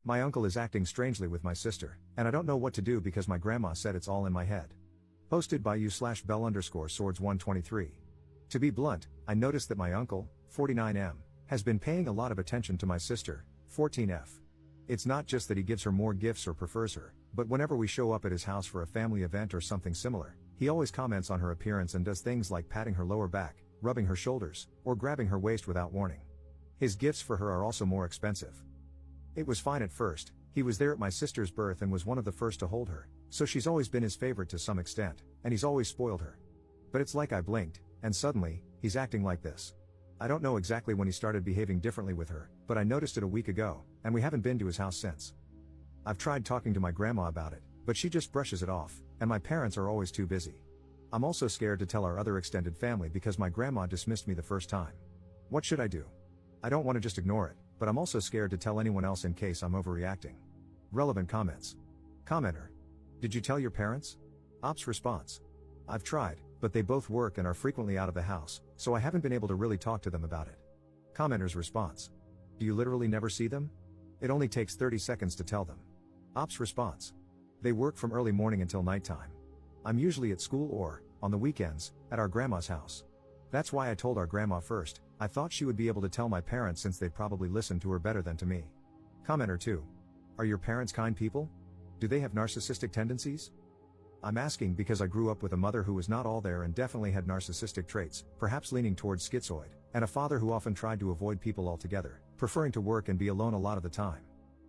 My uncle is acting strangely with my sister, and I don't know what to do because my grandma said it's all in my head. Posted by u/bell_swords123. To be blunt, I noticed that my uncle, 49M, has been paying a lot of attention to my sister, 14F. It's not just that he gives her more gifts or prefers her, but whenever we show up at his house for a family event or something similar, he always comments on her appearance and does things like patting her lower back, rubbing her shoulders, or grabbing her waist without warning. His gifts for her are also more expensive. It was fine at first, he was there at my sister's birth and was one of the first to hold her, so she's always been his favorite to some extent, and he's always spoiled her. But it's like I blinked, and suddenly, he's acting like this. I don't know exactly when he started behaving differently with her, but I noticed it a week ago, and we haven't been to his house since. I've tried talking to my grandma about it, but she just brushes it off, and my parents are always too busy. I'm also scared to tell our other extended family because my grandma dismissed me the first time. What should I do? I don't want to just ignore it, but I'm also scared to tell anyone else in case I'm overreacting. Relevant comments. Commenter. Did you tell your parents? Ops response. I've tried, but they both work and are frequently out of the house, so I haven't been able to really talk to them about it. Commenter's response. Do you literally never see them? It only takes 30 seconds to tell them. Ops response. They work from early morning until nighttime. I'm usually at school or, on the weekends, at our grandma's house. That's why I told our grandma first. I thought she would be able to tell my parents since they'd probably listen to her better than to me. Commenter 2. Are your parents kind people? Do they have narcissistic tendencies? I'm asking because I grew up with a mother who was not all there and definitely had narcissistic traits, perhaps leaning towards schizoid, and a father who often tried to avoid people altogether, preferring to work and be alone a lot of the time.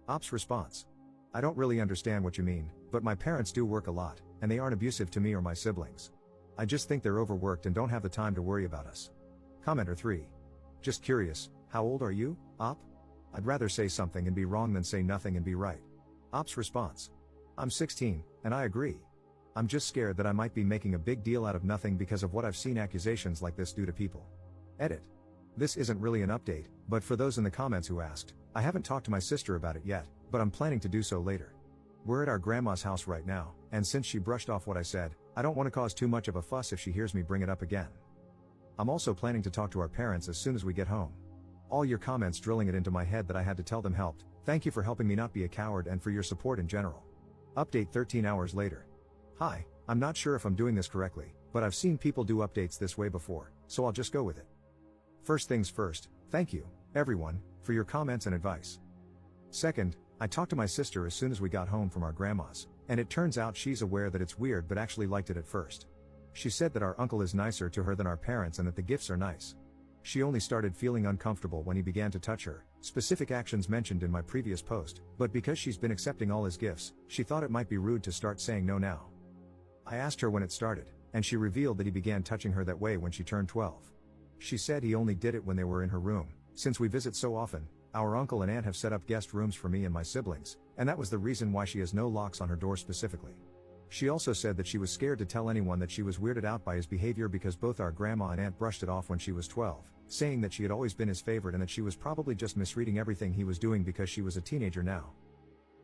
Ops response. I don't really understand what you mean, but my parents do work a lot, and they aren't abusive to me or my siblings. I just think they're overworked and don't have the time to worry about us. Commenter 3. Just curious, how old are you, Op? I'd rather say something and be wrong than say nothing and be right. Op's response. I'm 16, and I agree. I'm just scared that I might be making a big deal out of nothing because of what I've seen accusations like this do to people. Edit. This isn't really an update, but for those in the comments who asked, I haven't talked to my sister about it yet, but I'm planning to do so later. We're at our grandma's house right now, and since she brushed off what I said, I don't want to cause too much of a fuss if she hears me bring it up again. I'm also planning to talk to our parents as soon as we get home. All your comments drilling it into my head that I had to tell them helped. Thank you for helping me not be a coward and for your support in general. Update 13 hours later. Hi, I'm not sure if I'm doing this correctly, but I've seen people do updates this way before, so I'll just go with it. First things first, thank you, everyone, for your comments and advice. Second, I talked to my sister as soon as we got home from our grandma's, and it turns out she's aware that it's weird but actually liked it at first. She said that our uncle is nicer to her than our parents and that the gifts are nice. She only started feeling uncomfortable when he began to touch her, specific actions mentioned in my previous post, but because she's been accepting all his gifts, she thought it might be rude to start saying no now. I asked her when it started, and she revealed that he began touching her that way when she turned 12. She said he only did it when they were in her room. Since we visit so often, our uncle and aunt have set up guest rooms for me and my siblings, and that was the reason why she has no locks on her door specifically. She also said that she was scared to tell anyone that she was weirded out by his behavior because both our grandma and aunt brushed it off when she was 12, saying that she had always been his favorite and that she was probably just misreading everything he was doing because she was a teenager now.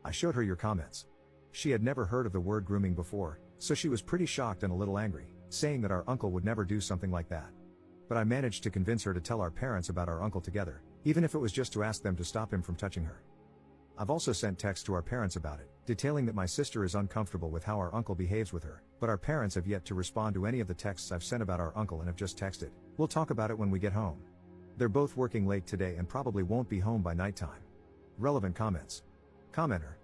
I showed her your comments. She had never heard of the word grooming before, so she was pretty shocked and a little angry, saying that our uncle would never do something like that. But I managed to convince her to tell our parents about our uncle together, even if it was just to ask them to stop him from touching her. I've also sent texts to our parents about it, detailing that my sister is uncomfortable with how our uncle behaves with her, but our parents have yet to respond to any of the texts I've sent about our uncle and have just texted, "We'll talk about it when we get home." They're both working late today and probably won't be home by nighttime. Relevant comments. Commenter.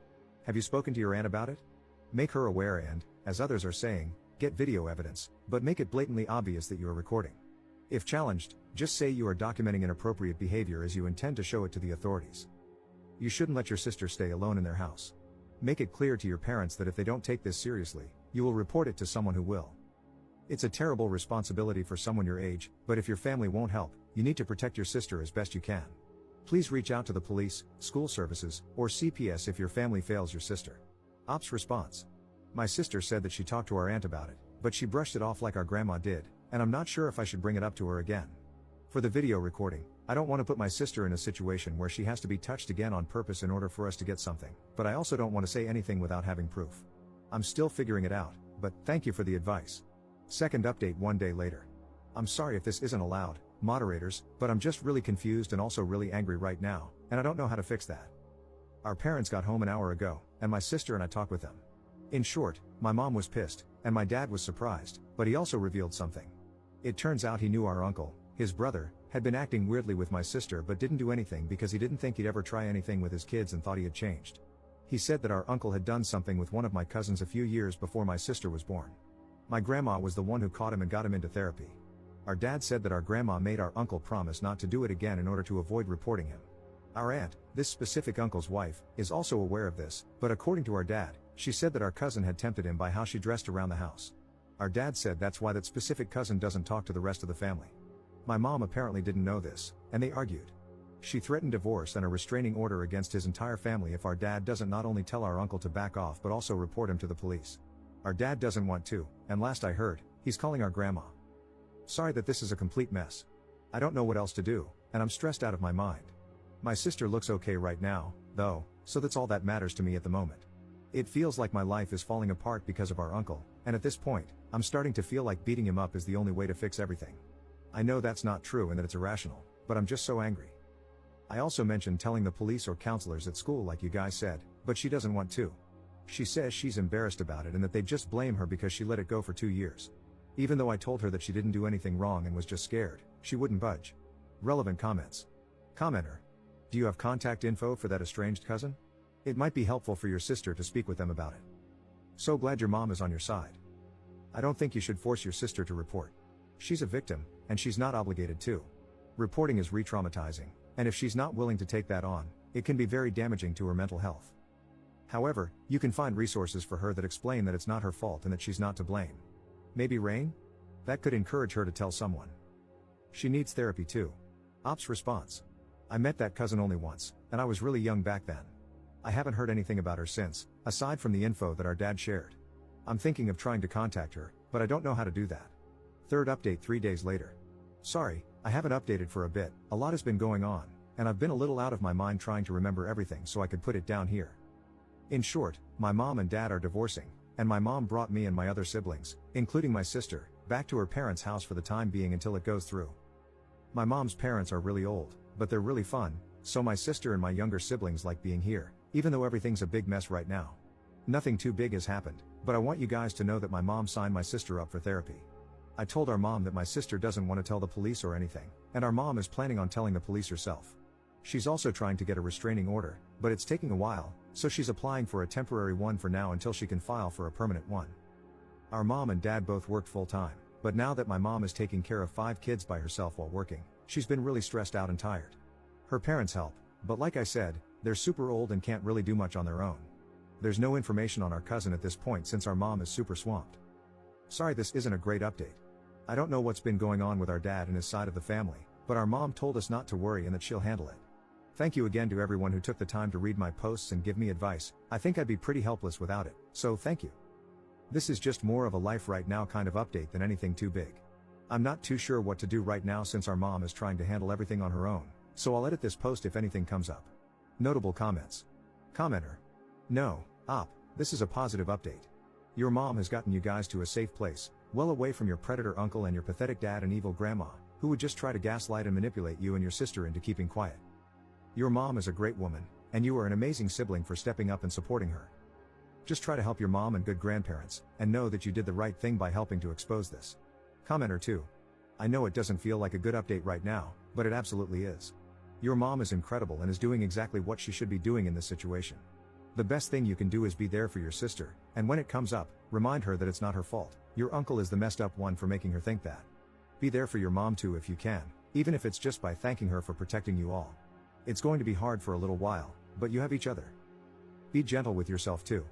Have you spoken to your aunt about it? Make her aware and, as others are saying, get video evidence, but make it blatantly obvious that you are recording. If challenged, just say you are documenting inappropriate behavior as you intend to show it to the authorities. You shouldn't let your sister stay alone in their house. Make it clear to your parents that if they don't take this seriously, you will report it to someone who will. It's a terrible responsibility for someone your age, but if your family won't help, you need to protect your sister as best you can. Please reach out to the police, school services, or CPS if your family fails your sister. Ops response. My sister said that she talked to our aunt about it, but she brushed it off like our grandma did, and I'm not sure if I should bring it up to her again. For the video recording, I don't want to put my sister in a situation where she has to be touched again on purpose in order for us to get something, but I also don't want to say anything without having proof. I'm still figuring it out, but thank you for the advice. Second update 1 day later. I'm sorry if this isn't allowed, moderators, but I'm just really confused and also really angry right now, and I don't know how to fix that. Our parents got home an hour ago, and my sister and I talked with them. In short, my mom was pissed, and my dad was surprised, but he also revealed something. It turns out he knew our uncle, his brother, had been acting weirdly with my sister but didn't do anything because he didn't think he'd ever try anything with his kids and thought he had changed. He said that our uncle had done something with one of my cousins a few years before my sister was born. My grandma was the one who caught him and got him into therapy. Our dad said that our grandma made our uncle promise not to do it again in order to avoid reporting him. Our aunt, this specific uncle's wife, is also aware of this, but according to our dad, she said that our cousin had tempted him by how she dressed around the house. Our dad said that's why that specific cousin doesn't talk to the rest of the family. My mom apparently didn't know this, and they argued. She threatened divorce and a restraining order against his entire family if our dad doesn't not only tell our uncle to back off but also report him to the police. Our dad doesn't want to, and last I heard, he's calling our grandma. Sorry that this is a complete mess. I don't know what else to do, and I'm stressed out of my mind. My sister looks okay right now, though, so that's all that matters to me at the moment. It feels like my life is falling apart because of our uncle, and at this point, I'm starting to feel like beating him up is the only way to fix everything. I know that's not true and that it's irrational, but I'm just so angry. I also mentioned telling the police or counselors at school like you guys said, but she doesn't want to. She says she's embarrassed about it and that they just blame her because she let it go for 2 years. Even though I told her that she didn't do anything wrong and was just scared, she wouldn't budge. Relevant comments. Commenter. Do you have contact info for that estranged cousin? It might be helpful for your sister to speak with them about it. So glad your mom is on your side. I don't think you should force your sister to report. She's a victim, and she's not obligated to. Reporting is re-traumatizing, and if she's not willing to take that on, it can be very damaging to her mental health. However, you can find resources for her that explain that it's not her fault and that she's not to blame. Maybe Rain? That could encourage her to tell someone. She needs therapy too. Ops response. I met that cousin only once, and I was really young back then. I haven't heard anything about her since, aside from the info that our dad shared. I'm thinking of trying to contact her, but I don't know how to do that. Third update 3 days later. Sorry, I haven't updated for a bit, a lot has been going on, and I've been a little out of my mind trying to remember everything so I could put it down here. In short, my mom and dad are divorcing, and my mom brought me and my other siblings, including my sister, back to her parents' house for the time being until it goes through. My mom's parents are really old, but they're really fun, so my sister and my younger siblings like being here, even though everything's a big mess right now. Nothing too big has happened, but I want you guys to know that my mom signed my sister up for therapy. I told our mom that my sister doesn't want to tell the police or anything, and our mom is planning on telling the police herself. She's also trying to get a restraining order, but it's taking a while, so she's applying for a temporary one for now until she can file for a permanent one. Our mom and dad both worked full-time, but now that my mom is taking care of 5 kids by herself while working, she's been really stressed out and tired. Her parents help, but like I said, they're super old and can't really do much on their own. There's no information on our cousin at this point since our mom is super swamped. Sorry this isn't a great update. I don't know what's been going on with our dad and his side of the family, but our mom told us not to worry and that she'll handle it. Thank you again to everyone who took the time to read my posts and give me advice. I think I'd be pretty helpless without it, so thank you. This is just more of a life right now kind of update than anything too big. I'm not too sure what to do right now since our mom is trying to handle everything on her own, so I'll edit this post if anything comes up. Notable comments. Commenter. No, this is a positive update. Your mom has gotten you guys to a safe place, well away from your predator uncle and your pathetic dad and evil grandma, who would just try to gaslight and manipulate you and your sister into keeping quiet. Your mom is a great woman, and you are an amazing sibling for stepping up and supporting her. Just try to help your mom and good grandparents, and know that you did the right thing by helping to expose this. Commenter 2. I know it doesn't feel like a good update right now, but it absolutely is. Your mom is incredible and is doing exactly what she should be doing in this situation. The best thing you can do is be there for your sister, and when it comes up, remind her that it's not her fault. Your uncle is the messed up one for making her think that. Be there for your mom too if you can, even if it's just by thanking her for protecting you all. It's going to be hard for a little while, but you have each other. Be gentle with yourself too.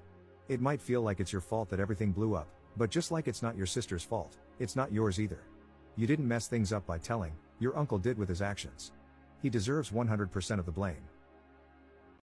It might feel like it's your fault that everything blew up, but just like it's not your sister's fault, it's not yours either. You didn't mess things up by telling, your uncle did with his actions. He deserves 100% of the blame.